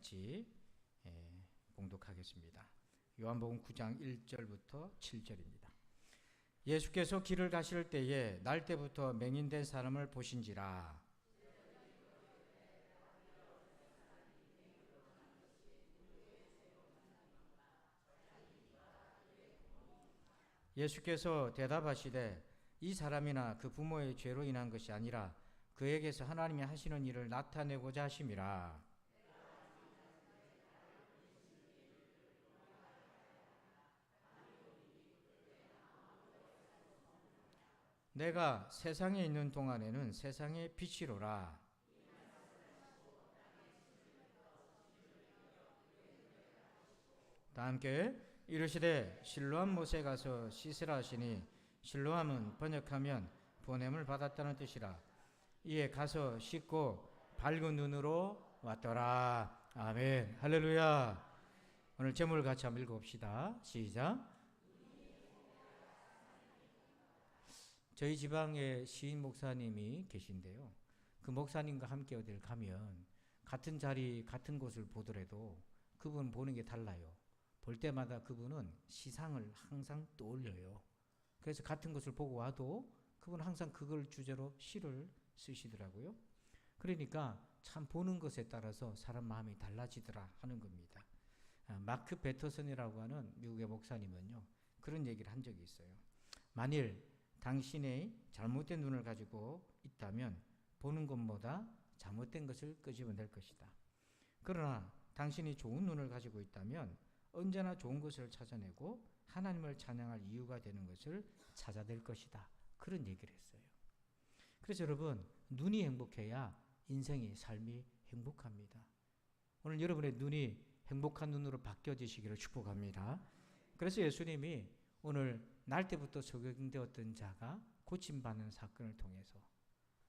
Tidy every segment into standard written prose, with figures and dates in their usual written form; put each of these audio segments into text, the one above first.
같이 봉독하겠습니다. 요한복음 9장 1절부터 7절입니다. 예수께서 길을 가실 때에 날 때부터 맹인된 사람을 보신지라. 예수께서 대답하시되 이 사람이나 그 부모의 죄로 인한 것이 아니라 그에게서 하나님이 하시는 일을 나타내고자 하심이라. 내가 세상에 있는 동안에는 세상의 빛이로라. 다 함께 이르시되 실로암 못에 가서 씻으라 하시니 실로암은 번역하면 보냄을 받았다는 뜻이라. 이에 가서 씻고 밝은 눈으로 왔더라. 아멘. 할렐루야. 오늘 제목을 같이 한번 읽어봅시다. 시작. 저희 지방에 시인 목사님이 계신데요. 그 목사님과 함께 어딜 가면 같은 자리 같은 곳을 보더라도 그분 보는 게 달라요. 볼 때마다 그분은 시상을 항상 떠올려요. 그래서 같은 것을 보고 와도 그분은 항상 그걸 주제로 시를 쓰시더라고요. 그러니까 참 보는 것에 따라서 사람 마음이 달라지더라 하는 겁니다. 마크 베터슨이라고 하는 미국의 목사님은요, 그런 얘기를 한 적이 있어요. 만일 당신의 잘못된 눈을 가지고 있다면 보는 것보다 잘못된 것을 끄집어낼 것이다. 그러나 당신이 좋은 눈을 가지고 있다면 언제나 좋은 것을 찾아내고 하나님을 찬양할 이유가 되는 것을 찾아낼 것이다. 그런 얘기를 했어요. 그래서 여러분, 눈이 행복해야 인생이, 삶이 행복합니다. 오늘 여러분의 눈이 행복한 눈으로 바뀌어지시기를 축복합니다. 그래서 예수님이 오늘 날 때부터 소경되었던 자가 고침받는 사건을 통해서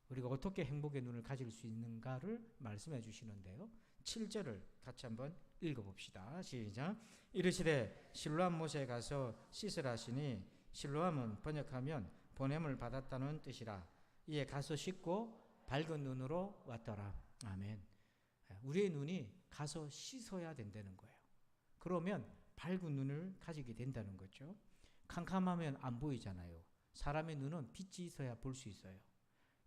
우리가 어떻게 행복의 눈을 가질 수 있는가를 말씀해 주시는데요. 7절을 같이 한번 읽어봅시다. 시작. 이르시되 실로암 못에 가서 씻으라 하시니 실로암은 번역하면 보냄을 받았다는 뜻이라. 이에 가서 씻고 밝은 눈으로 왔더라. 아멘. 우리의 눈이 가서 씻어야 된다는 거예요. 그러면 밝은 눈을 가지게 된다는 거죠. 캄캄하면 안 보이잖아요. 사람의 눈은 빛이 있어야 볼 수 있어요.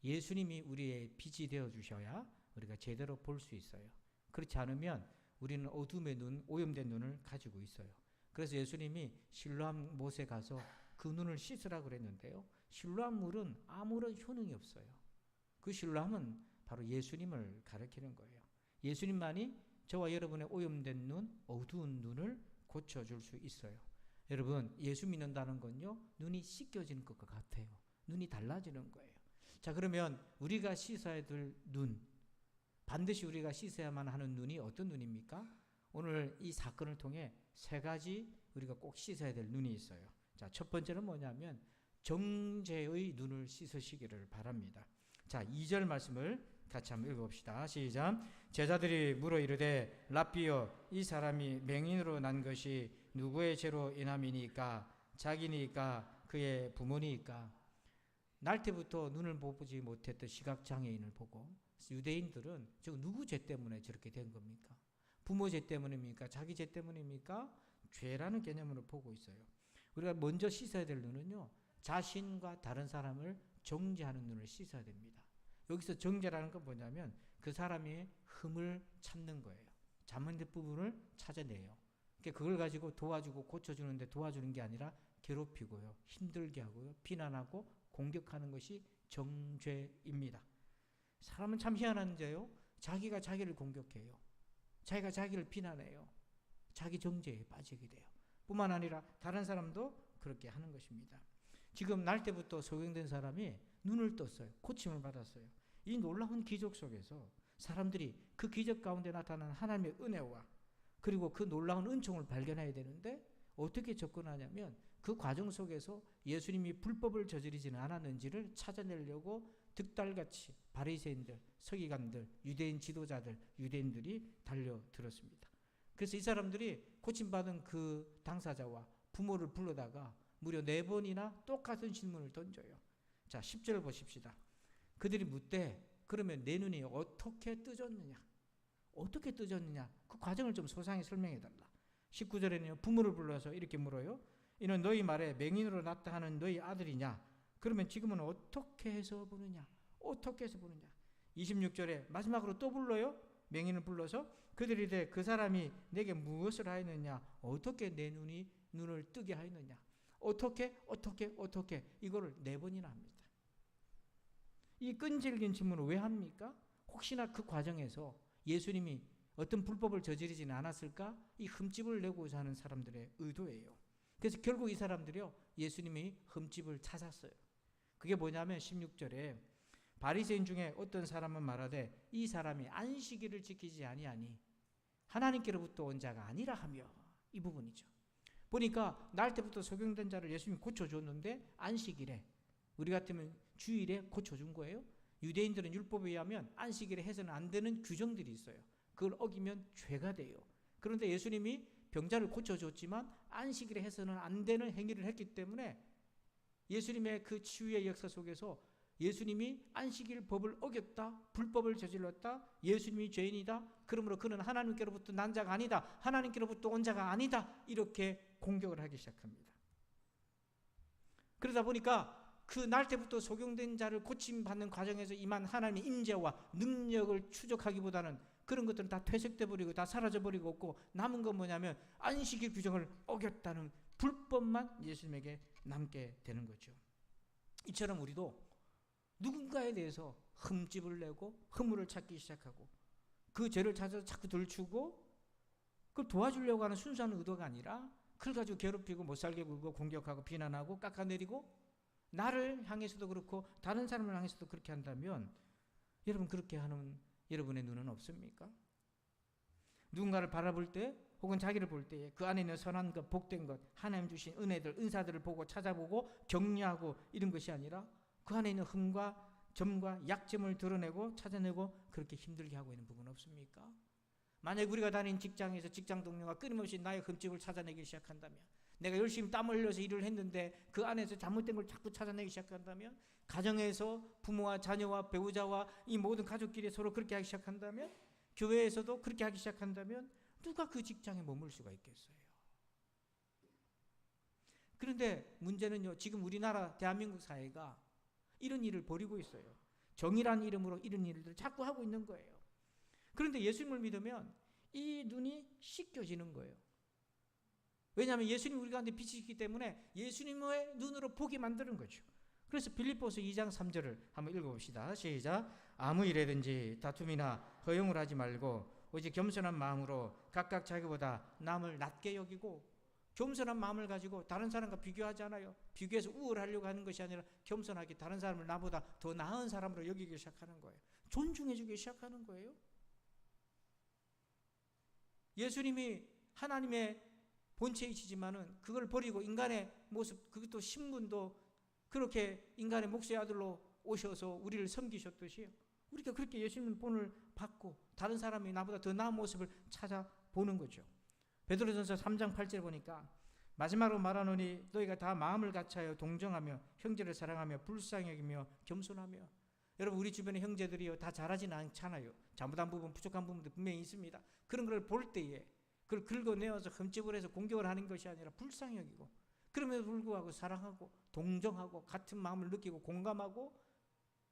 예수님이 우리의 빛이 되어 주셔야 우리가 제대로 볼 수 있어요. 그렇지 않으면 우리는 어둠의 눈, 오염된 눈을 가지고 있어요. 그래서 예수님이 실로암 못에 가서 그 눈을 씻으라고 그랬는데요. 실로암 물은 아무런 효능이 없어요. 그 실로암은 바로 예수님을 가리키는 거예요. 예수님만이 저와 여러분의 오염된 눈, 어두운 눈을 고쳐줄 수 있어요. 여러분, 예수 믿는다는 건요, 눈이 씻겨지는 것과 같아요. 눈이 달라지는 거예요. 자, 그러면 우리가 씻어야 될 눈, 반드시 우리가 씻어야만 하는 눈이 어떤 눈입니까? 오늘 이 사건을 통해 세 가지 우리가 꼭 씻어야 될 눈이 있어요. 자, 첫 번째는 뭐냐면 정죄의 눈을 씻으시기를 바랍니다. 자, 2절 말씀을 같이 한번 읽어봅시다. 시작. 제자들이 물어 이르되 랍비여, 이 사람이 맹인으로 난 것이 누구의 죄로 인함이니까? 자기니까? 그의 부모니까? 날 때부터 눈을 보지 못했던 시각장애인을 보고 유대인들은 저 누구 죄 때문에 저렇게 된 겁니까? 부모 죄 때문입니까? 자기 죄 때문입니까? 죄라는 개념으로 보고 있어요. 우리가 먼저 씻어야 될 눈은요, 자신과 다른 사람을 정죄하는 눈을 씻어야 됩니다. 여기서 정죄라는 건 뭐냐면 그 사람의 흠을 찾는 거예요. 잘못된 부분을 찾아내요. 그걸 가지고 도와주고 고쳐주는데 도와주는 게 아니라 괴롭히고요, 힘들게 하고요, 비난하고 공격하는 것이 정죄입니다. 사람은 참 희한한 죄요. 자기가 자기를 공격해요. 자기가 자기를 비난해요. 자기 정죄에 빠지게 돼요. 뿐만 아니라 다른 사람도 그렇게 하는 것입니다. 지금 날 때부터 소경된 사람이 눈을 떴어요. 고침을 받았어요. 이 놀라운 기적 속에서 사람들이 그 기적 가운데 나타난 하나님의 은혜와 그리고 그 놀라운 은총을 발견해야 되는데 어떻게 접근하냐면 그 과정 속에서 예수님이 불법을 저지르지는 않았는지를 찾아내려고 득달같이 바리새인들, 서기관들, 유대인 지도자들, 유대인들이 달려들었습니다. 그래서 이 사람들이 고침받은 그 당사자와 부모를 불러다가 무려 4번이나 똑같은 질문을 던져요. 자, 10절 보십시다. 그들이 묻되 그러면 내 눈이 어떻게 뜨졌느냐? 어떻게 뜨졌느냐? 그 과정을 좀 소상히 설명해 달라. 19절에는요. 부모를 불러서 이렇게 물어요. 이는 너희 말에 맹인으로 났다 하는 너희 아들이냐? 그러면 지금은 어떻게 해서 보느냐? 어떻게 해서 보느냐? 26절에 마지막으로 또 불러요. 맹인을 불러서 그들이 이르되 그 사람이 내게 무엇을 하였느냐? 어떻게 내 눈을 뜨게 하였느냐? 어떻게 이거를 4번이나 합니다. 이 끈질긴 질문을 왜 합니까? 혹시나 그 과정에서 예수님이 어떤 불법을 저지르지는 않았을까? 이 흠집을 내고자 하는 사람들의 의도예요. 그래서 결국 이 사람들이요, 예수님이 흠집을 찾았어요. 그게 뭐냐면 16절에 바리새인 중에 어떤 사람은 말하되 이 사람이 안식일을 지키지 아니하니 하나님께로부터 온 자가 아니라 하며, 이 부분이죠. 보니까 날 때부터 소경된 자를 예수님이 고쳐줬는데 안식일에, 우리 같으면 주일에 고쳐준 거예요. 유대인들은 율법에 의하면 안식일에 해서는 안 되는 규정들이 있어요. 그걸 어기면 죄가 돼요. 그런데 예수님이 병자를 고쳐줬지만 안식일에 해서는 안 되는 행위를 했기 때문에 예수님의 그 치유의 역사 속에서 예수님이 안식일 법을 어겼다, 불법을 저질렀다, 예수님이 죄인이다, 그러므로 그는 하나님께로부터 난 자가 아니다, 하나님께로부터 온 자가 아니다, 이렇게 공격을 하기 시작합니다. 그러다 보니까 그 날 때부터 소경된 자를 고침받는 과정에서 임한 하나님의 임재와 능력을 추적하기보다는 그런 것들은 다 퇴색돼 버리고 다 사라져 버리고 없고, 남은 건 뭐냐면 안식일 규정을 어겼다는 불법만 예수님에게 남게 되는 거죠. 이처럼 우리도 누군가에 대해서 흠집을 내고 허물을 찾기 시작하고 그 죄를 찾아서 자꾸 들추고 그걸 도와주려고 하는 순수한 의도가 아니라 그걸 가지고 괴롭히고 못살게 굴고 공격하고 비난하고 깎아내리고, 나를 향해서도 그렇고 다른 사람을 향해서도 그렇게 한다면 여러분, 그렇게 하는 여러분의 눈은 없습니까? 누군가를 바라볼 때 혹은 자기를 볼 때에 그 안에 있는 선한 것, 복된 것, 하나님 주신 은혜들, 은사들을 보고 찾아보고 격려하고 이런 것이 아니라 그 안에 있는 흠과 점과 약점을 드러내고 찾아내고 그렇게 힘들게 하고 있는 부분 없습니까? 만약 우리가 다니는 직장에서 직장 동료가 끊임없이 나의 흠집을 찾아내기 시작한다면, 내가 열심히 땀을 흘려서 일을 했는데 그 안에서 잘못된 걸 자꾸 찾아내기 시작한다면, 가정에서 부모와 자녀와 배우자와 이 모든 가족끼리 서로 그렇게 하기 시작한다면, 교회에서도 그렇게 하기 시작한다면 누가 그 직장에 머물 수가 있겠어요? 그런데 문제는요, 지금 우리나라 대한민국 사회가 이런 일을 벌이고 있어요. 정의란 이름으로 이런 일들을 자꾸 하고 있는 거예요. 그런데 예수님을 믿으면 이 눈이 씻겨지는 거예요. 왜냐하면 예수님이 우리 가운데 빛이시기 때문에 예수님의 눈으로 보게 만드는 거죠. 그래서 빌립보서 2장 3절을 한번 읽어봅시다. 시작. 아무 일에든지 다툼이나 허용을 하지 말고 오직 겸손한 마음으로 각각 자기보다 남을 낮게 여기고, 겸손한 마음을 가지고 다른 사람과 비교하지 않아요. 비교해서 우월하려고 하는 것이 아니라 겸손하게 다른 사람을 나보다 더 나은 사람으로 여기기 시작하는 거예요. 존중해주기 시작하는 거예요. 예수님이 하나님의 본체이시지만은 그걸 버리고 인간의 모습, 그것도 신분도 그렇게 인간의 목수의 아들로 오셔서 우리를 섬기셨듯이요, 우리가 그렇게 예수님 본을 받고 다른 사람이 나보다 더 나은 모습을 찾아보는 거죠. 베드로전서 3장 8절 보니까 마지막으로 말하노니 너희가 다 마음을 같이하여 동정하며 형제를 사랑하며 불쌍히 여기며 겸손하며. 여러분, 우리 주변의 형제들이요 다 잘하지는 않잖아요. 잘못한 부분, 부족한 부분도 분명히 있습니다. 그런 걸 볼 때에 그걸 긁어내어서 흠집을 해서 공격을 하는 것이 아니라 불쌍히 여기고, 그럼에도 불구하고 사랑하고 동정하고 같은 마음을 느끼고 공감하고,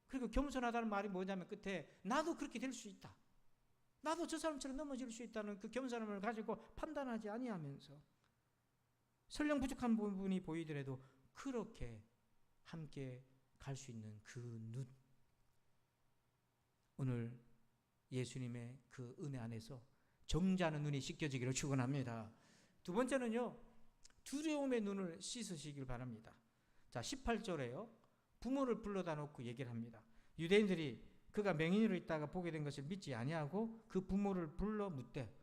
그리고 겸손하다는 말이 뭐냐면 끝에 나도 그렇게 될 수 있다, 나도 저 사람처럼 넘어질 수 있다는 그 겸손함을 가지고 판단하지 아니하면서 설령 부족한 부분이 보이더라도 그렇게 함께 갈 수 있는 그 눈, 오늘 예수님의 그 은혜 안에서 정죄하는 눈이 씻겨지기를 축원합니다. 두 번째는요, 두려움의 눈을 씻으시길 바랍니다. 자, 18절에요 부모를 불러다 놓고 얘기를 합니다. 유대인들이 그가 맹인으로 있다가 보게 된 것을 믿지 아니하고 그 부모를 불러 묻되,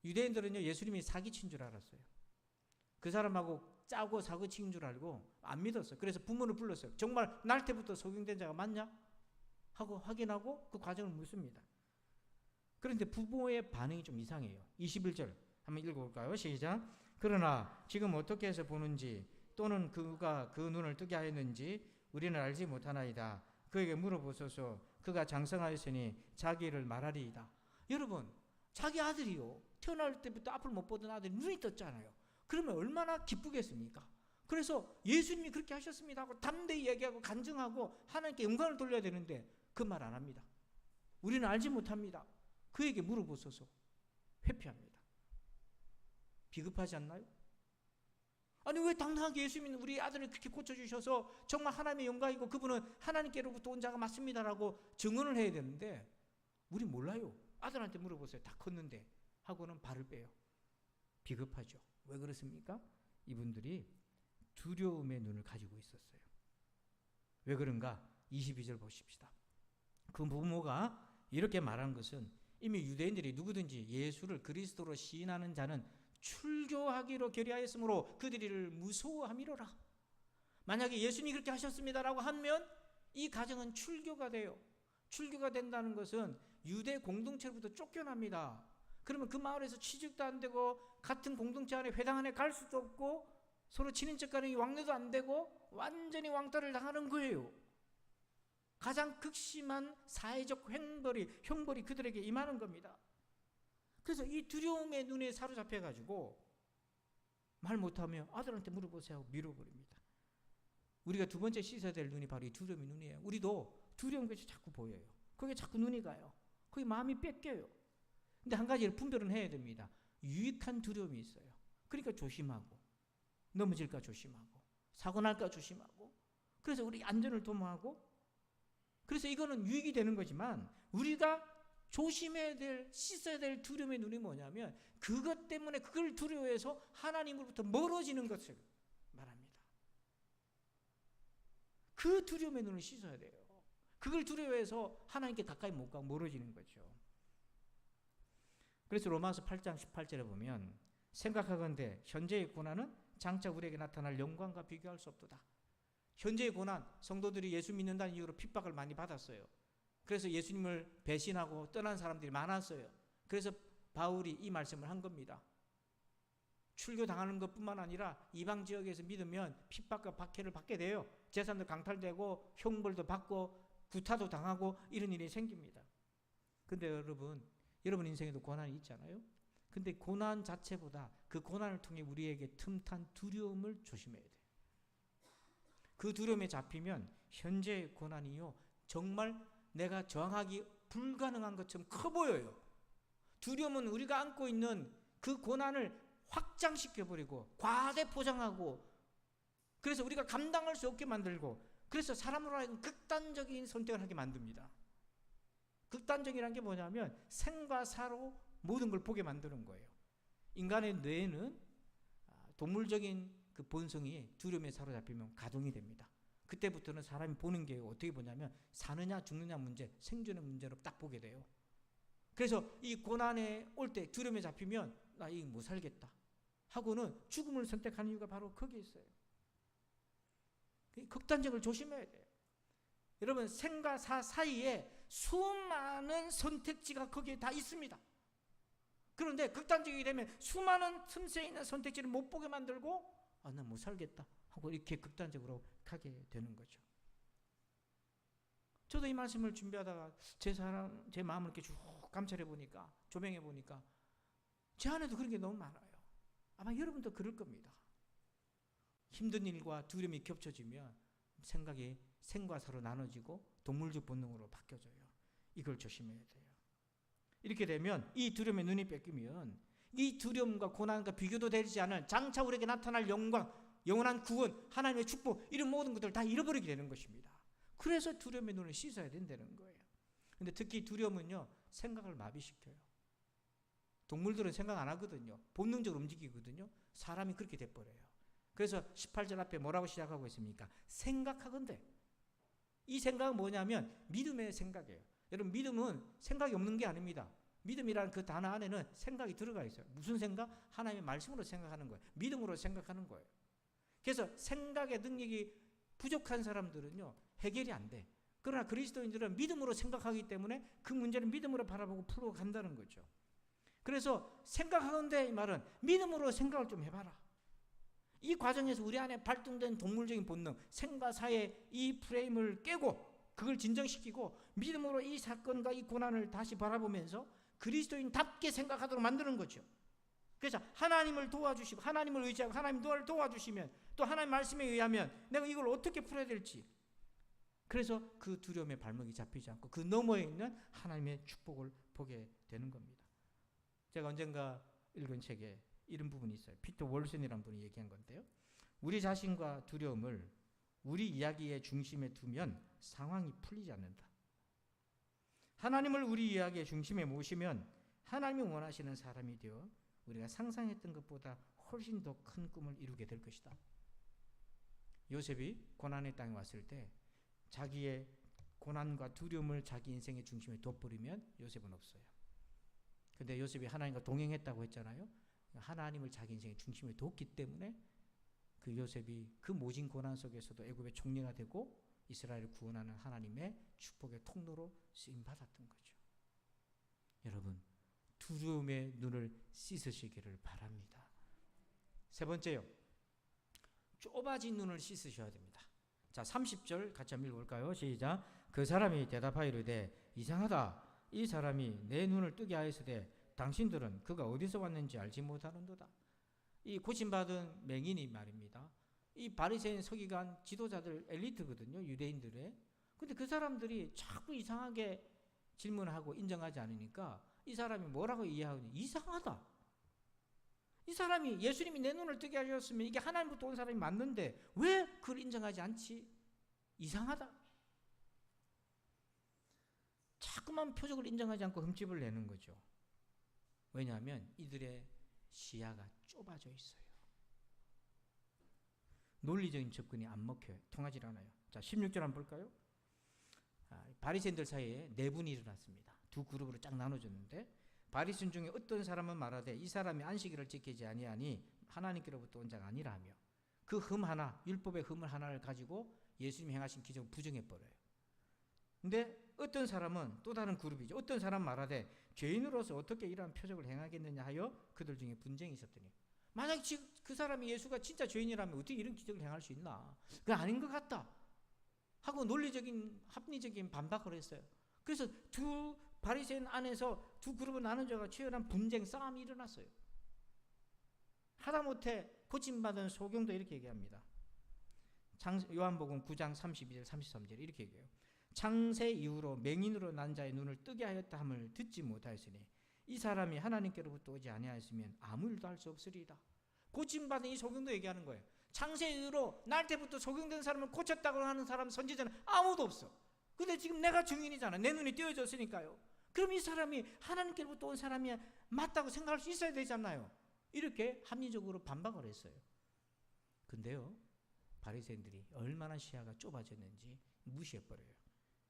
유대인들은요 예수님이 사기친 줄 알았어요. 그 사람하고 짜고 사고친 줄 알고 안 믿었어요. 그래서 부모를 불렀어요. 정말 날 때부터 소경된 자가 맞냐? 하고 확인하고 그 과정을 묻습니다. 그런데 부모의 반응이 좀 이상해요. 21절 한번 읽어볼까요? 시작. 그러나 지금 어떻게 해서 보는지 또는 그가 그 눈을 뜨게 하였는지 우리는 알지 못하나이다. 그에게 물어보소서. 그가 장성하였으니 자기를 말하리이다. 여러분, 자기 아들이요, 태어날 때부터 앞을 못 보던 아들이 눈이 떴잖아요. 그러면 얼마나 기쁘겠습니까? 그래서 예수님이 그렇게 하셨습니다 하고 담대히 얘기하고 간증하고 하나님께 영광을 돌려야 되는데 그 말 안 합니다. 우리는 알지 못합니다. 그에게 물어보소서. 회피합니다. 비겁하지 않나요? 아니, 왜 당당하게 예수님은 우리 아들을 그렇게 고쳐주셔서 정말 하나님의 영광이고 그분은 하나님께로부터 온 자가 맞습니다라고 증언을 해야 되는데 우리 몰라요. 아들한테 물어보세요. 다 컸는데 하고는 발을 빼요. 비겁하죠. 왜 그렇습니까? 이분들이 두려움의 눈을 가지고 있었어요. 왜 그런가? 22절 보십시다. 그 부모가 이렇게 말한 것은 이미 유대인들이 누구든지 예수를 그리스도로 시인하는 자는 출교하기로 결의하였으므로 그들이 이를 무서워함이로라. 만약에 예수님이 그렇게 하셨습니다라고 하면 이 가정은 출교가 돼요. 출교가 된다는 것은 유대 공동체로부터 쫓겨납니다. 그러면 그 마을에서 취직도 안 되고 같은 공동체 안에 회당 안에 갈 수도 없고 서로 친인척 간의 왕래도 안 되고 완전히 왕따를 당하는 거예요. 가장 극심한 사회적 형벌이 그들에게 임하는 겁니다. 그래서 이 두려움의 눈에 사로잡혀가지고 말 못하며 아들한테 물어보세요 하고 밀어버립니다. 우리가 두 번째 씻어야 될 눈이 바로 이 두려움의 눈이에요. 우리도 두려운 것이 자꾸 보여요. 거기에 자꾸 눈이 가요. 거기 마음이 뺏겨요. 근데 한 가지를 분별은 해야 됩니다. 유익한 두려움이 있어요. 그러니까 조심하고 넘어질까 조심하고 사고 날까 조심하고 그래서 우리 안전을 도모하고 그래서 이거는 유익이 되는 거지만 우리가 조심해야 될, 씻어야 될 두려움의 눈이 뭐냐면 그것 때문에 그걸 두려워해서 하나님으로부터 멀어지는 것을 말합니다. 그 두려움의 눈을 씻어야 돼요. 그걸 두려워해서 하나님께 가까이 못 가고 멀어지는 거죠. 그래서 로마서 8장 18절에 보면 생각하건대 현재의 고난은 장차 우리에게 나타날 영광과 비교할 수 없도다. 현재의 고난, 성도들이 예수 믿는다는 이유로 핍박을 많이 받았어요. 그래서 예수님을 배신하고 떠난 사람들이 많았어요. 그래서 바울이 이 말씀을 한 겁니다. 출교당하는 것뿐만 아니라 이방 지역에서 믿으면 핍박과 박해를 받게 돼요. 재산도 강탈되고 형벌도 받고 구타도 당하고 이런 일이 생깁니다. 근데 여러분 인생에도 고난이 있잖아요. 근데 고난 자체보다 그 고난을 통해 우리에게 틈탄 두려움을 조심해야 돼요. 그 두려움에 잡히면 현재의 고난이요 정말 내가 저항하기 불가능한 것처럼 커 보여요. 두려움은 우리가 안고 있는 그 고난을 확장시켜버리고 과대 포장하고 그래서 우리가 감당할 수 없게 만들고 그래서 사람으로 하여금 극단적인 선택을 하게 만듭니다. 극단적이라는 게 뭐냐면 생과 사로 모든 걸 보게 만드는 거예요. 인간의 뇌는 동물적인 그 본성이 두려움에 사로잡히면 가동이 됩니다. 그때부터는 사람이 보는 게 어떻게 보냐면 사느냐 죽느냐 문제, 생존의 문제로 딱 보게 돼요. 그래서 이 고난에 올 때 두려움에 잡히면 나 이거 못 살겠다 하고는 죽음을 선택하는 이유가 바로 거기에 있어요. 극단적을 조심해야 돼요. 여러분 생과 사 사이에 수많은 선택지가 거기에 다 있습니다. 그런데 극단적이 되면 수많은 틈새에 있는 선택지를 못 보게 만들고 나 못 살겠다 하고 이렇게 극단적으로 가게 되는 거죠. 저도 이 말씀을 준비하다가 제 마음을 이렇게 쭉 감찰해 보니까 조명해 보니까 제 안에도 그런 게 너무 많아요. 아마 여러분도 그럴 겁니다. 힘든 일과 두려움이 겹쳐지면 생각이 생과 사로 나눠지고 동물적 본능으로 바뀌어져요. 이걸 조심해야 돼요. 이렇게 되면 이 두려움의 눈이 뺏기면 이 두려움과 고난과 비교도 되지 않은 장차 우리에게 나타날 영광, 영원한 구원, 하나님의 축복 이런 모든 것들을 다 잃어버리게 되는 것입니다. 그래서 두려움의 눈을 씻어야 된다는 거예요. 근데 특히 두려움은요 생각을 마비시켜요. 동물들은 생각 안 하거든요. 본능적으로 움직이거든요. 사람이 그렇게 돼버려요. 그래서 18절 앞에 뭐라고 시작하고 있습니까? 생각하건대. 이 생각은 뭐냐면 믿음의 생각이에요. 여러분 믿음은 생각이 없는 게 아닙니다. 믿음이라는 그 단어 안에는 생각이 들어가 있어요. 무슨 생각? 하나님의 말씀으로 생각하는 거예요. 믿음으로 생각하는 거예요. 그래서 생각의 능력이 부족한 사람들은요 해결이 안 돼. 그러나 그리스도인들은 믿음으로 생각하기 때문에 그 문제를 믿음으로 바라보고 풀고 간다는 거죠. 그래서 생각하건대 이 말은 믿음으로 생각을 좀 해봐라. 이 과정에서 우리 안에 발동된 동물적인 본능, 생과 사의 이 프레임을 깨고 그걸 진정시키고 믿음으로 이 사건과 이 고난을 다시 바라보면서 그리스도인답게 생각하도록 만드는 거죠. 그래서 하나님을 도와주시고 하나님을 의지하고 하나님 도와주시면 또 하나님 말씀에 의하면 내가 이걸 어떻게 풀어야 될지, 그래서 그 두려움의 발목이 잡히지 않고 그 너머에 있는 하나님의 축복을 보게 되는 겁니다. 제가 언젠가 읽은 책에 이런 부분이 있어요. 피터 월슨이라는 분이 얘기한 건데요. 우리 자신과 두려움을 우리 이야기의 중심에 두면 상황이 풀리지 않는다. 하나님을 우리 이야기의 중심에 모시면 하나님이 원하시는 사람이 되어 우리가 상상했던 것보다 훨씬 더 큰 꿈을 이루게 될 것이다. 요셉이 고난의 땅에 왔을 때 자기의 고난과 두려움을 자기 인생의 중심에 둬버리면 요셉은 없어요. 근데 요셉이 하나님과 동행했다고 했잖아요. 하나님을 자기 인생의 중심에 뒀기 때문에 그 요셉이 그 모진 고난 속에서도 애굽의 총리가 되고 이스라엘을 구원하는 하나님의 축복의 통로로 쓰임 받았던 거죠. 여러분, 두려움의 눈을 씻으시기를 바랍니다. 세 번째요, 좁아진 눈을 씻으셔야 됩니다. 자, 30절 같이 한번 읽어볼까요? 시작. 그 사람이 대답하여 이르되 이상하다. 이 사람이 내 눈을 뜨게 하였으되 당신들은 그가 어디서 왔는지 알지 못하는도다. 이 고침받은 맹인이 말입니다. 이 바리새인 서기관 지도자들 엘리트거든요, 유대인들의. 근데 그 사람들이 자꾸 이상하게 질문하고 인정하지 않으니까 이 사람이 뭐라고 이해하느냐, 이상하다. 이 사람이 예수님이 내 눈을 뜨게 하셨으면 이게 하나님부터 온 사람이 맞는데 왜 그걸 인정하지 않지? 이상하다. 자꾸만 표적을 인정하지 않고 흠집을 내는 거죠. 왜냐하면 이들의 시야가 좁아져 있어요. 논리적인 접근이 안 먹혀요. 통하지 않아요. 자, 16절 한번 볼까요? 바리새인들 사이에 네 분이 일어났습니다. 두 그룹으로 쫙 나눠졌는데 바리새인 중에 어떤 사람은 말하되 이 사람이 안식일을 지키지 아니하니 하나님께로부터 온 자가 아니라 하며 그 흠 하나, 율법의 흠을 하나를 가지고 예수님이 행하신 기적을 부정해버려요. 근데 어떤 사람은, 또 다른 그룹이죠, 어떤 사람 말하되 죄인으로서 어떻게 이러한 표적을 행하겠느냐 하여 그들 중에 분쟁이 있었더니, 만약 그 사람이 예수가 진짜 죄인이라면 어떻게 이런 기적을 행할 수 있나, 그건 아닌 것 같다 하고 논리적인 합리적인 반박을 했어요. 그래서 두 바리새인 안에서 두 그룹을 나눠져가 치열한 분쟁, 싸움이 일어났어요. 하다못해 고침받은 소경도 이렇게 얘기합니다. 요한복음 9장 32절 33절 이렇게 얘기해요. 창세 이후로 맹인으로 난 자의 눈을 뜨게 하였다 함을 듣지 못하였으니 이 사람이 하나님께로부터 오지 아니하였으면 아무 일도 할 수 없으리이다. 고침받은 이 소경도 얘기하는 거예요. 창세 이후로 날 때부터 소경된 사람을 고쳤다고 하는 사람, 선지자는 아무도 없어. 근데 지금 내가 증인이잖아. 내 눈이 띄어졌으니까요. 그럼 이 사람이 하나님께로부터 온 사람이 맞다고 생각할 수 있어야 되잖아요. 이렇게 합리적으로 반박을 했어요. 근데요, 바리새인들이 얼마나 시야가 좁아졌는지 무시해버려요.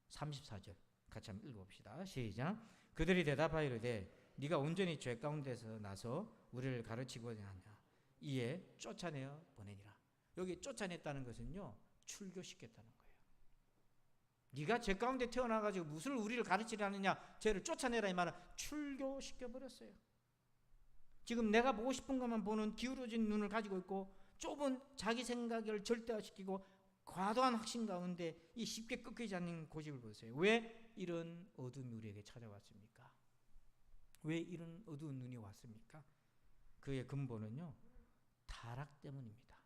34절 같이 한번 읽어봅시다. 시작. 그들이 대답하여 이르되 네가 온전히 죄 가운데서 나서 우리를 가르치고자 하냐. 이에 쫓아내어 보내니라. 여기 쫓아냈다는 것은요, 출교시켰다는 거예요. 네가 죄 가운데 태어나가지고 무슨 우리를 가르치려느냐, 죄를 쫓아내라 이 말은 출교시켜버렸어요. 지금 내가 보고 싶은 것만 보는 기울어진 눈을 가지고 있고 좁은 자기 생각을 절대화시키고 과도한 확신 가운데 이 쉽게 꺾이지 않는 고집을 보세요. 왜 이런 어둠이 우리에게 찾아왔습니까? 왜 이런 어두운 눈이 왔습니까? 그의 근본은요, 타락 때문입니다.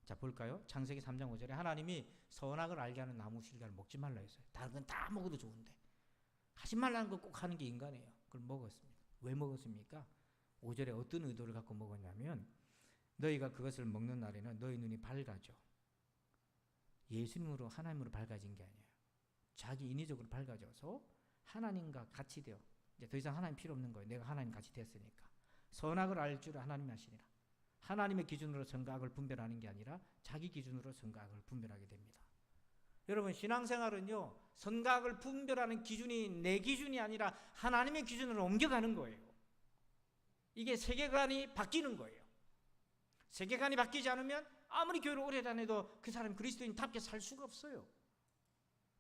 자, 볼까요? 창세기 3장 5절에 하나님이 선악을 알게 하는 나무 실과를 먹지 말라 했어요. 다른 건 다 먹어도 좋은데 하지 말라는 거 꼭 하는 게 인간이에요. 그걸 먹었습니다. 왜 먹었습니까? 5절에 어떤 의도를 갖고 먹었냐면 너희가 그것을 먹는 날에는 너희 눈이 밝아져. 예수님으로, 하나님으로 밝아진 게 아니에요. 자기 인위적으로 밝아져서 하나님과 같이 되어 이제 더 이상 하나님 필요 없는 거예요. 내가 하나님 같이 됐으니까. 선악을 알 줄 하나님이 아시니라. 하나님의 기준으로 선과 악을 분별하는 게 아니라 자기 기준으로 선과 악을 분별하게 됩니다. 여러분, 신앙생활은요, 선과 악을 분별하는 기준이 내 기준이 아니라 하나님의 기준으로 옮겨가는 거예요. 이게 세계관이 바뀌는 거예요. 세계관이 바뀌지 않으면 아무리 교회를 오래 다녀도 그 사람이 그리스도인답게 살 수가 없어요.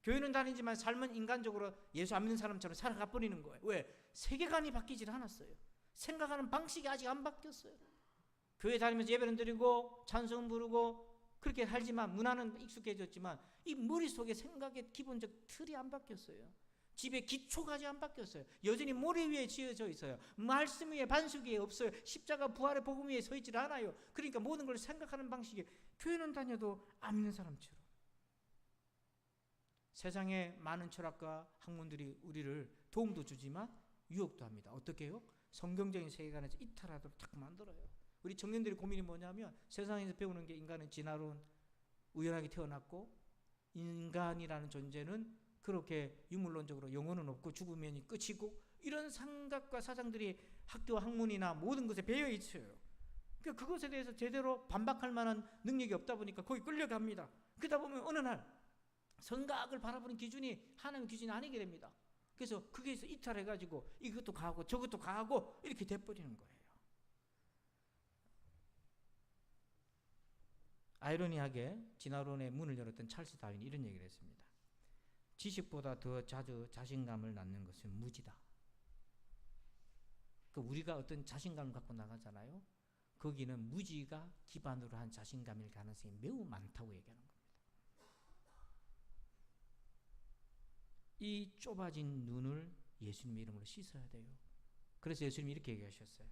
교회는 다니지만 삶은 인간적으로 예수 안 믿는 사람처럼 살아가 버리는 거예요. 왜? 세계관이 바뀌질 않았어요. 생각하는 방식이 아직 안 바뀌었어요. 교회 다니면서 예배는 드리고 찬송 부르고 그렇게 살지만 문화는 익숙해졌지만 이 머릿속에 생각의 기본적 틀이 안 바뀌었어요. 집에 기초까지 안 바뀌었어요. 여전히 모래 위에 지어져 있어요. 말씀 위에 반석 위에 없어요. 십자가 부활의 복음 위에 서 있질 않아요. 그러니까 모든 걸 생각하는 방식이 교회는 다녀도 안 믿는 사람처럼. 세상에 많은 철학과 학문들이 우리를 도움도 주지만 유혹도 합니다. 어떻게 해요? 성경적인 세계관에서 이탈하도록 자꾸 만들어요. 우리 청년들의 고민이 뭐냐면 세상에서 배우는 게 인간은 진화론, 우연하게 태어났고 인간이라는 존재는 그렇게 유물론적으로 영혼은 없고 죽으면 끝이고 이런 생각과 사상들이 학교 학문이나 모든 것에 배어 있어요. 그러니까 그것에 대해서 제대로 반박할 만한 능력이 없다 보니까 거기 끌려갑니다. 그러다 보면 어느 날 선과 악을 바라보는 기준이 하나님의 기준이 아니게 됩니다. 그래서 거기에서 이탈해가지고 이것도 가고 저것도 가고 이렇게 돼버리는 거예요. 아이러니하게 진화론의 문을 열었던 찰스 다윈이 이런 얘기를 했습니다. 지식보다 더 자주 자신감을 낳는 것은 무지다. 우리가 어떤 자신감을 갖고 나가잖아요. 거기는 무지가 기반으로 한 자신감일 가능성이 매우 많다고 얘기하는 겁니다. 이 좁아진 눈을 예수님의 이름으로 씻어야 돼요. 그래서 예수님이 이렇게 얘기하셨어요.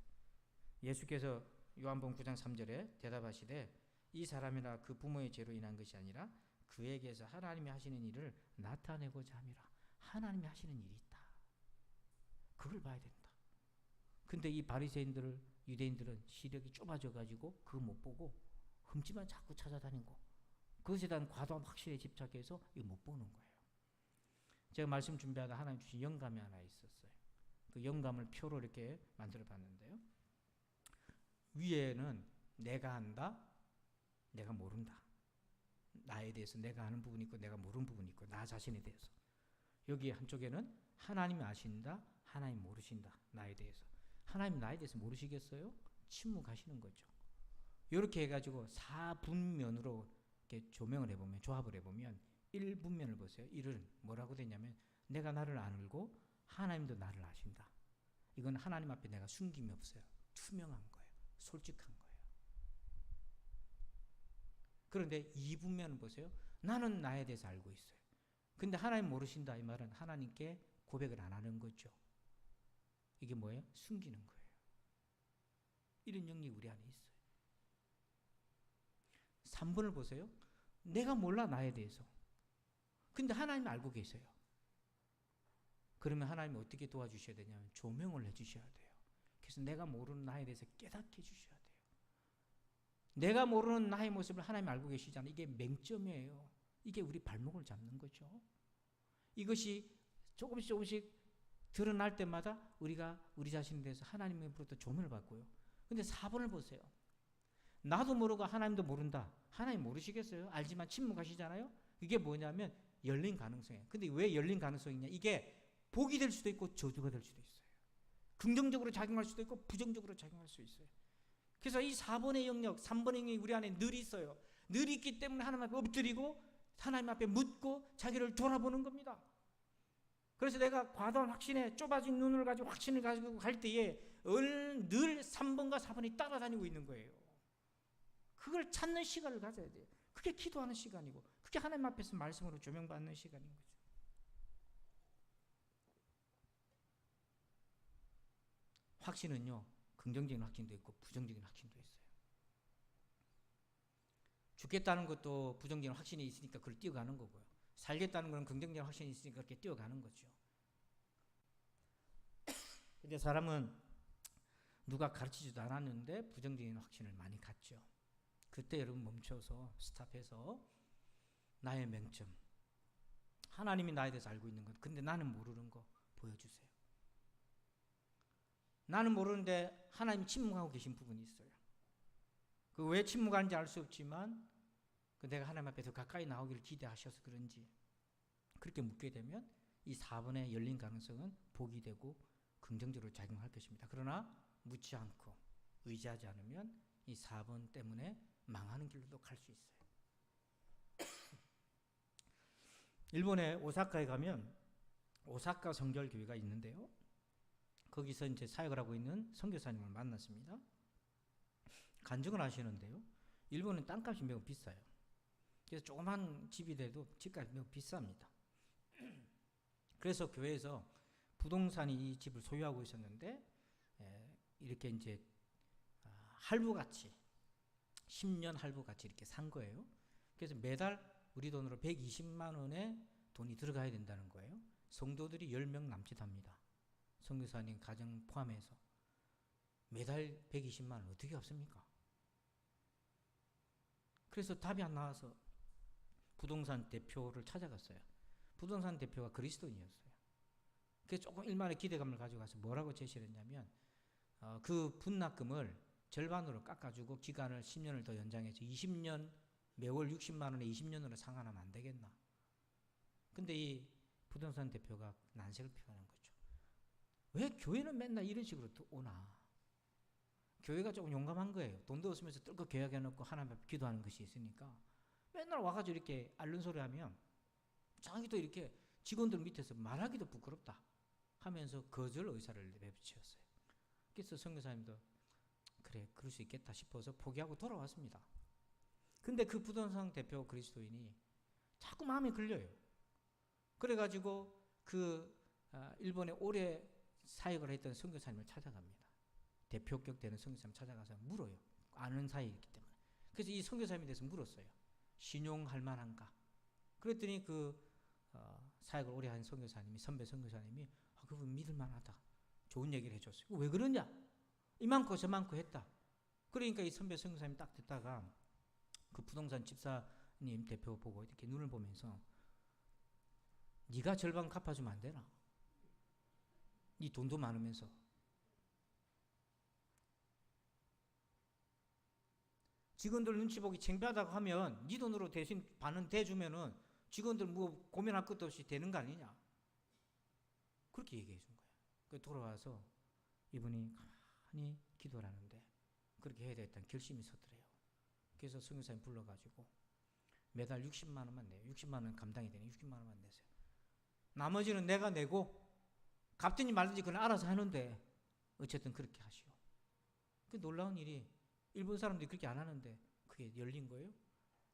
예수께서 요한복음 9장 3절에 대답하시되 이 사람이나 그 부모의 죄로 인한 것이 아니라 그에게서 하나님이 하시는 일을 나타내고자 함이라. 하나님이 하시는 일이 있다. 그걸 봐야 된다. 근데 이 바리새인들, 유대인들은 시력이 좁아져 가지고 그거 못 보고 흠집만 자꾸 찾아다니고 그것에 대한 과도한 확신에 집착해서 이거 못 보는 거예요. 제가 말씀 준비하다 하나님 주신 영감이 하나 있었어요. 그 영감을 표로 이렇게 만들어 봤는데요. 위에는 내가 한다, 내가 모른다. 나에 대해서 내가 아는 부분이 있고 내가 모르는 부분이 있고 나 자신에 대해서. 여기 한쪽에는 하나님이 아신다, 하나님 모르신다. 나에 대해서. 하나님 나에 대해서 모르시겠어요? 침묵하시는 거죠. 이렇게 해가지고 4분면으로 이렇게 조명을 해보면, 조합을 해보면 1분면을 보세요. 1은 뭐라고 되냐면 내가 나를 알고 하나님도 나를 아신다. 이건 하나님 앞에 내가 숨김이 없어요. 투명한 거예요. 솔직한 거예요. 그런데 2분면을 보세요. 나는 나에 대해서 알고 있어요. 근데 하나님 모르신다 이 말은 하나님께 고백을 안 하는 거죠. 이게 뭐예요? 숨기는 거예요. 이런 영역이 우리 안에 있어요. 3번을 보세요. 내가 몰라 나에 대해서. 근데 하나님 알고 계세요. 그러면 하나님이 어떻게 도와주셔야 되냐면 조명을 해주셔야 돼요. 그래서 내가 모르는 나에 대해서 깨닫게 해주셔야 돼요. 내가 모르는 나의 모습을 하나님이 알고 계시잖아요. 이게 맹점이에요. 이게 우리 발목을 잡는 거죠. 이것이 조금씩 드러날 때마다 우리가 우리 자신에 대해서 하나님으로부터 조명을 받고요. 근데 4번을 보세요. 나도 모르고 하나님도 모른다. 하나님 모르시겠어요? 알지만 침묵하시잖아요. 이게 뭐냐면 열린 가능성이에요. 근데 왜 열린 가능성이냐? 이게 복이 될 수도 있고 저주가 될 수도 있어요. 긍정적으로 작용할 수도 있고 부정적으로 작용할 수 있어요. 그래서 이 4번의 영역, 3번의 영역이 우리 안에 늘 있어요. 늘 있기 때문에 하나님 앞에 엎드리고 하나님 앞에 묻고 자기를 돌아보는 겁니다. 그래서 내가 과도한 확신에 좁아진 눈을 가지고 확신을 가지고 갈 때에 늘 3번과 4번이 따라다니고 있는 거예요. 그걸 찾는 시간을 가져야 돼요. 그게 기도하는 시간이고 그게 하나님 앞에서 말씀으로 조명받는 시간인 거죠. 확신은요, 긍정적인 확신도 있고 부정적인 확신도 있어요. 죽겠다는 것도 부정적인 확신이 있으니까 그걸 뛰어가는 거고요. 살겠다는 건 긍정적인 확신이 있으니까 그렇게 뛰어가는 거죠. 근데 사람은 누가 가르치지도 않았는데 부정적인 확신을 많이 갖죠. 그때 여러분 멈춰서 스탑해서 나의 맹점, 하나님이 나에 대해서 알고 있는 것, 근데 나는 모르는 거 보여주세요. 나는 모르는데 하나님이 침묵하고 계신 부분이 있어요. 그 왜 침묵하는지 알 수 없지만 내가 하나님 앞에 더 가까이 나오기를 기대하셔서 그런지 그렇게 묻게 되면 이 4번의 열린 가능성은 복이 되고 긍정적으로 작용할 것입니다. 그러나 묻지 않고 의지하지 않으면 이 4번 때문에 망하는 길로도 갈 수 있어요. 일본의 오사카에 가면 오사카 성결교회가 있는데요. 거기서 이제 사역을 하고 있는 선교사님을 만났습니다. 간증을 하시는데요. 일본은 땅값이 매우 비싸요. 그래서 조그만 집이 돼도 집값이 매우 비쌉니다. 그래서 교회에서 부동산이 이 집을 소유하고 있었는데 이렇게 이제 할부같이 10년 할부같이 이렇게 산 거예요. 그래서 매달 우리 돈으로 120만 원의 돈이 들어가야 된다는 거예요. 성도들이 10명 남짓합니다. 선교사님 가정 포함해서 매달 120만 원 어떻게 갚습니까? 그래서 답이 안 나와서 부동산 대표를 찾아갔어요. 부동산 대표가 그리스도인이었어요. 그래서 조금 일말의 기대감을 가지고 가서 뭐라고 제시를 했냐면 그 분납금을 절반으로 깎아주고 기간을 10년을 더 연장해서 20년 매월 60만 원에 20년으로 상환하면 안 되겠나. 근데 이 부동산 대표가 난색을 표하는 거죠. 왜 교회는 맨날 이런 식으로 오나. 교회가 조금 용감한 거예요. 돈도 없으면서 뜰거 계약해놓고 하나님 앞에 기도하는 것이 있으니까 맨날 와가지고 이렇게 앓는 소리 하면 자기도 이렇게 직원들 밑에서 말하기도 부끄럽다 하면서 거절 의사를 내비쳤어요. 그래서 선교사님도 그래 그럴 수 있겠다 싶어서 포기하고 돌아왔습니다. 근데 그 부동산 대표 그리스도인이 자꾸 마음에 걸려요. 그래가지고 그 일본에 오래 사역을 했던 선교사님을 찾아갑니다. 대표격 되는 선교사님 찾아가서 물어요. 아는 사이이기 때문에. 그래서 이 선교사님에 대해서 물었어요. 신용할 만한가? 그랬더니 그 사역을 오래 한 선교사님이 선배 선교사님이 그분 믿을 만하다. 좋은 얘기를 해줬어요. 왜 그러냐? 이만큼 저만큼 했다. 그러니까 이 선배 선교사님이 딱 듣다가 그 부동산 집사님 대표 보고 이렇게 눈을 보면서 네가 절반 갚아주면 안 되나? 네 돈도 많으면서. 직원들 눈치 보기 창피하다고 하면 네 돈으로 대신 반은 대주면은 직원들 뭐 고민할 것도 없이 되는 거 아니냐. 그렇게 얘기해 준 거예요. 그 돌아와서 이분이 가만히 기도를 하는데 그렇게 해야 되겠다는 결심이 섰더래요. 그래서 선교사님 불러가지고 매달 60만 원만 내요. 60만 원 감당이 되니 60만 원만 내세요. 나머지는 내가 내고 갚든지 말든지 그건 알아서 하는데 어쨌든 그렇게 하시오. 그 놀라운 일이 일본 사람들이 그렇게 안 하는데 그게 열린 거예요.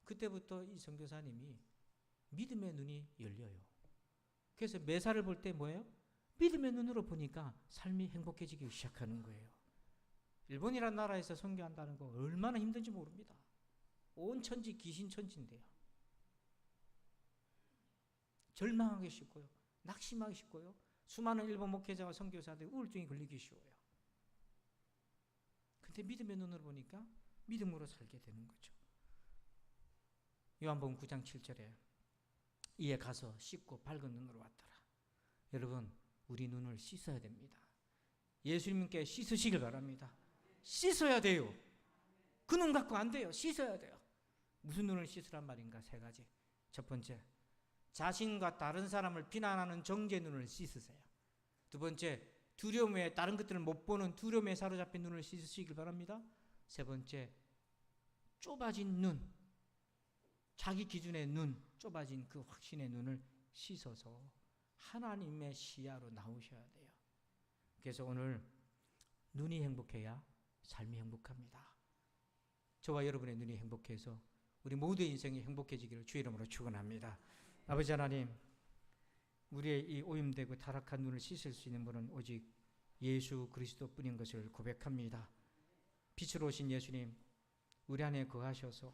그때부터 이 선교사님이 믿음의 눈이 열려요. 그래서 매사를 볼 때 뭐예요? 믿음의 눈으로 보니까 삶이 행복해지기 시작하는 거예요. 일본이라는 나라에서 선교한다는 거 얼마나 힘든지 모릅니다. 온 천지 귀신천지인데요. 절망하기 쉽고요. 낙심하기 쉽고요. 수많은 일본 목회자와 선교사들이 우울증이 걸리기 쉬워요. 근데 믿음의 눈으로 보니까 믿음으로 살게 되는 거죠. 요한복음 9장 7절에 이에 가서 씻고 밝은 눈으로 왔더라. 여러분 우리 눈을 씻어야 됩니다. 예수님께 씻으시길 바랍니다. 씻어야 돼요. 그 눈 갖고 안 돼요. 씻어야 돼요. 무슨 눈을 씻으란 말인가? 세 가지. 첫 번째, 자신과 다른 사람을 비난하는 정죄 눈을 씻으세요. 두 번째, 두려움에 다른 것들을 못 보는 두려움에 사로잡힌 눈을 씻으시길 바랍니다. 세 번째, 좁아진 눈, 자기 기준의 눈, 좁아진 그 확신의 눈을 씻어서 하나님의 시야로 나오셔야 돼요. 그래서 오늘 눈이 행복해야 삶이 행복합니다. 저와 여러분의 눈이 행복해서 우리 모두의 인생이 행복해지기를 주의 이름으로 축원합니다. 아버지 하나님, 우리의 이 오염되고 타락한 눈을 씻을 수 있는 분은 오직 예수 그리스도뿐인 것을 고백합니다. 빛으로 오신 예수님, 우리 안에 거하셔서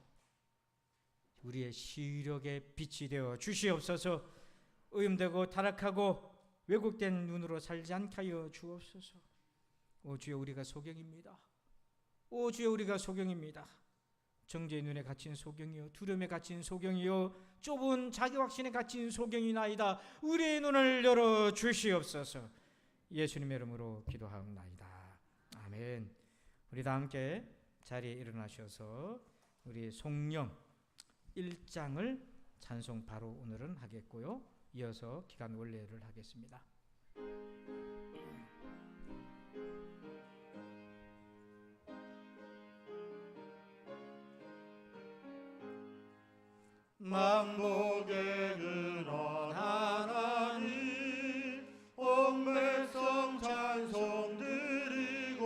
우리의 시력의 빛이 되어 주시옵소서. 오염되고 타락하고 왜곡된 눈으로 살지 않게 하여 주옵소서. 오 주여, 우리가 소경입니다. 오 주여, 우리가 소경입니다. 정죄의 눈에 갇힌 소경이요, 두려움에 갇힌 소경이요, 좁은 자기 확신에 갇힌 소경이나이다. 우리의 눈을 열어 주시옵소서. 예수님의 이름으로 기도하옵나이다. 아멘. 우리 다 함께 자리에 일어나셔서 우리 송영 1장을 찬송 바로 오늘은 하겠고요. 이어서 기간 원례를 하겠습니다. 만복의 근원 하나님, 온 백성 찬송 드리고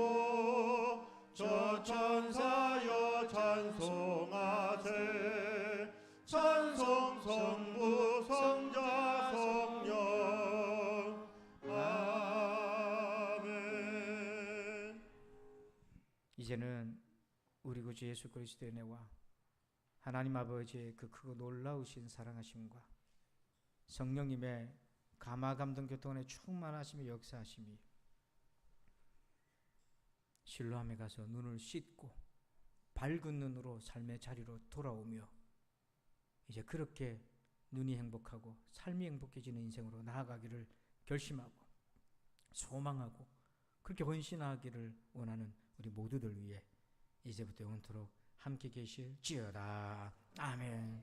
저 천사여 찬송하세. 찬송 성부 성자 성령 이제는 우리 구주 예수 그리스도의 은혜와 하나님 아버지의 그 크고 놀라우신 사랑하심과 성령님의 감화감동 교통의 충만하심의 역사하심이 실로암에 가서 눈을 씻고 밝은 눈으로 삶의 자리로 돌아오며 이제 그렇게 눈이 행복하고 삶이 행복해지는 인생으로 나아가기를 결심하고 소망하고 그렇게 헌신하기를 원하는 우리 모두들 위해 이제부터 영원토록 함께 계실지어다. 아멘.